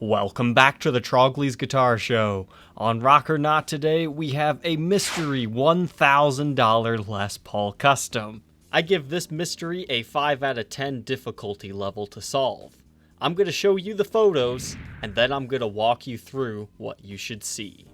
Welcome back to the Trogly's Guitar Show. On Rock or Not today, we have a mystery $1,000 Les Paul Custom. I give this mystery a 5 out of 10 difficulty level to solve. I'm going to show you the photos, and then I'm going to walk you through what you should see.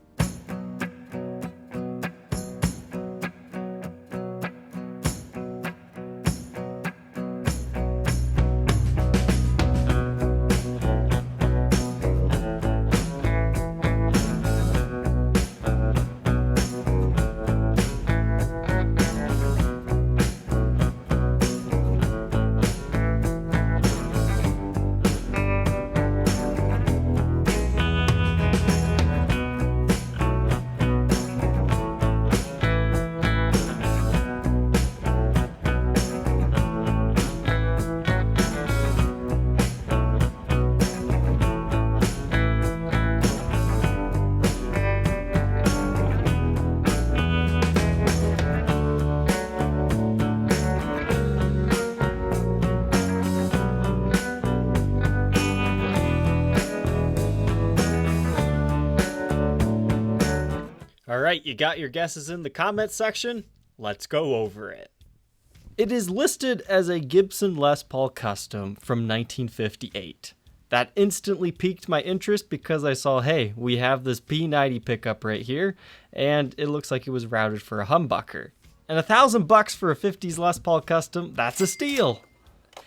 Alright, you got your guesses in the comments section? Let's go over it. It is listed as a Gibson Les Paul Custom from 1958. That instantly piqued my interest because I saw, hey, we have this P90 pickup right here, and it looks like it was routed for a humbucker. And $1,000 for a 50s Les Paul Custom, that's a steal!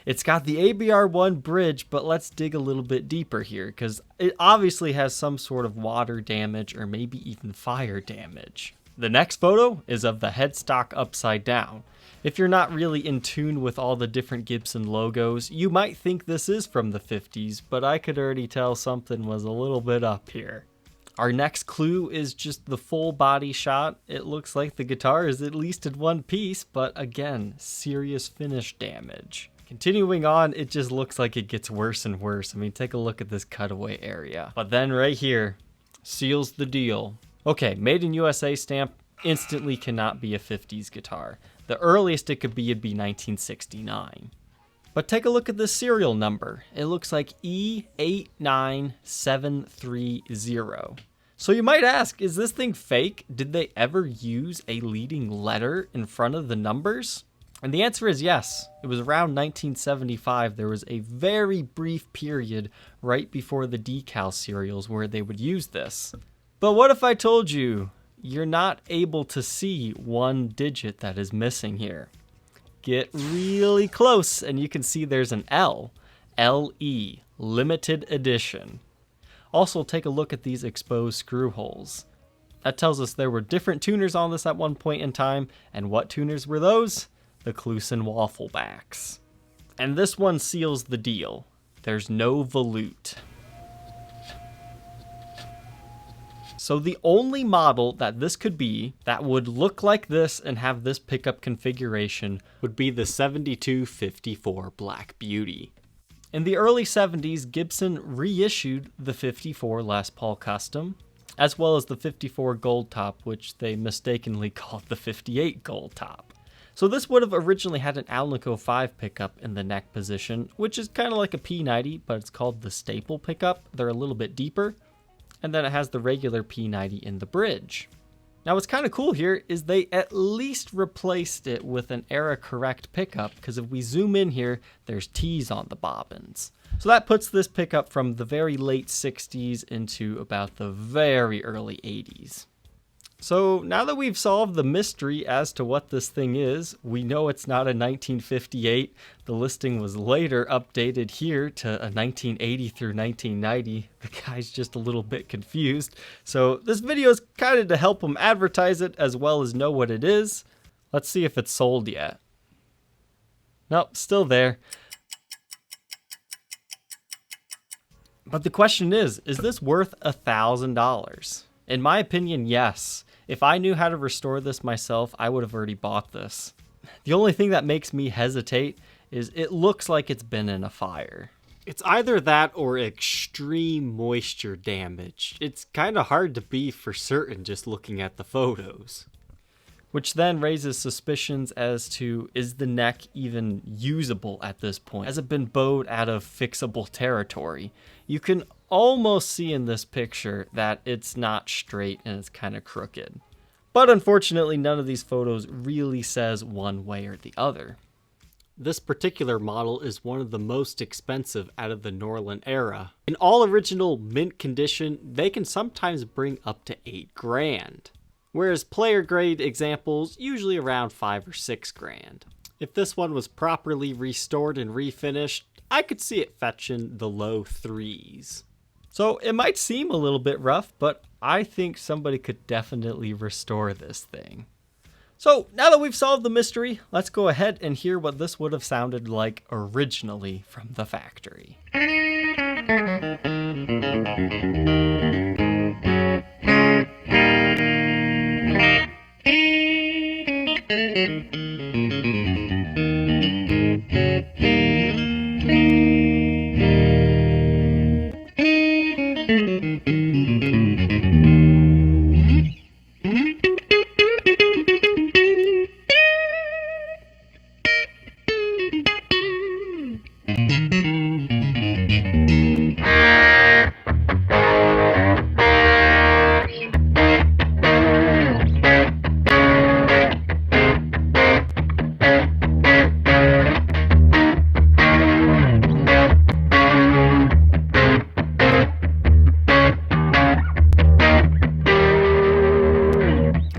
It's got the ABR1 bridge, but let's dig a little bit deeper here, because it obviously has some sort of water damage or maybe even fire damage. The next photo is of the headstock upside down. If you're not really in tune with all the different Gibson logos, you might think this is from the 50s, but I could already tell something was a little bit up here. Our next clue is just the full body shot. It looks like the guitar is at least in one piece, but again, serious finish damage. Continuing on, it just looks like it gets worse and worse. I mean, take a look at this cutaway area. But then right here, seals the deal. Okay, made in USA stamp instantly cannot be a 50s guitar. The earliest it could be would be 1969. But take a look at this serial number. It looks like E89730. So you might ask, is this thing fake? Did they ever use a leading letter in front of the numbers? And the answer is yes. It was around 1975. There was a very brief period right before the decal serials where they would use this. But what if I told you you're not able to see one digit that is missing here? Get really close and you can see there's an L. LE, limited edition. Also take a look at these exposed screw holes. That tells us there were different tuners on this at one point in time. And what tuners were those? The Kluson waffle backs. And this one seals the deal. There's no volute. So the only model that this could be that would look like this and have this pickup configuration would be the 7254 Black Beauty. In the early 70s, Gibson reissued the 54 Les Paul Custom, as well as the 54 Gold Top, which they mistakenly called the 58 Gold Top. So this would have originally had an Alnico 5 pickup in the neck position, which is kind of like a P90, but it's called the staple pickup. They're a little bit deeper. And then it has the regular P90 in the bridge. Now what's kind of cool here is they at least replaced it with an era correct pickup, because if we zoom in here, there's T's on the bobbins. So that puts this pickup from the very late 60s into about the very early 80s. So now that we've solved the mystery as to what this thing is, we know it's not a 1958. The listing was later updated here to a 1980 through 1990. The guy's just a little bit confused. So this video is kind of to help him advertise it as well as know what it is. Let's see if it's sold yet. Nope, still there. But the question is this worth $1,000? In my opinion, yes. If I knew how to restore this myself, I would have already bought this. The only thing that makes me hesitate is it looks like it's been in a fire. It's either that or extreme moisture damage. It's kind of hard to be for certain just looking at the photos. which then raises suspicions as to, is the neck even usable at this point? Has it been bowed out of fixable territory? You can almost see in this picture that it's not straight and it's kind of crooked. But unfortunately, none of these photos really says one way or the other. This particular model is one of the most expensive out of the Norland era. In all original mint condition, they can sometimes bring up to $8,000, whereas player grade examples usually around $5,000 or $6,000. If this one was properly restored and refinished, I could see it fetching the low threes. So it might seem a little bit rough, but I think somebody could definitely restore this thing. So now that we've solved the mystery, let's go ahead and hear what this would have sounded like originally from the factory.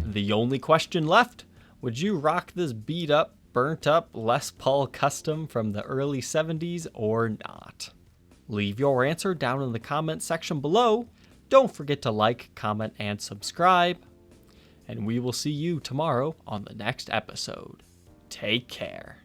The only question left, would you rock this beat up, burnt up Les Paul Custom from the early 70s or not? Leave your answer down in the comment section below. Don't forget to like, comment, and subscribe. And we will see you tomorrow on the next episode. Take care.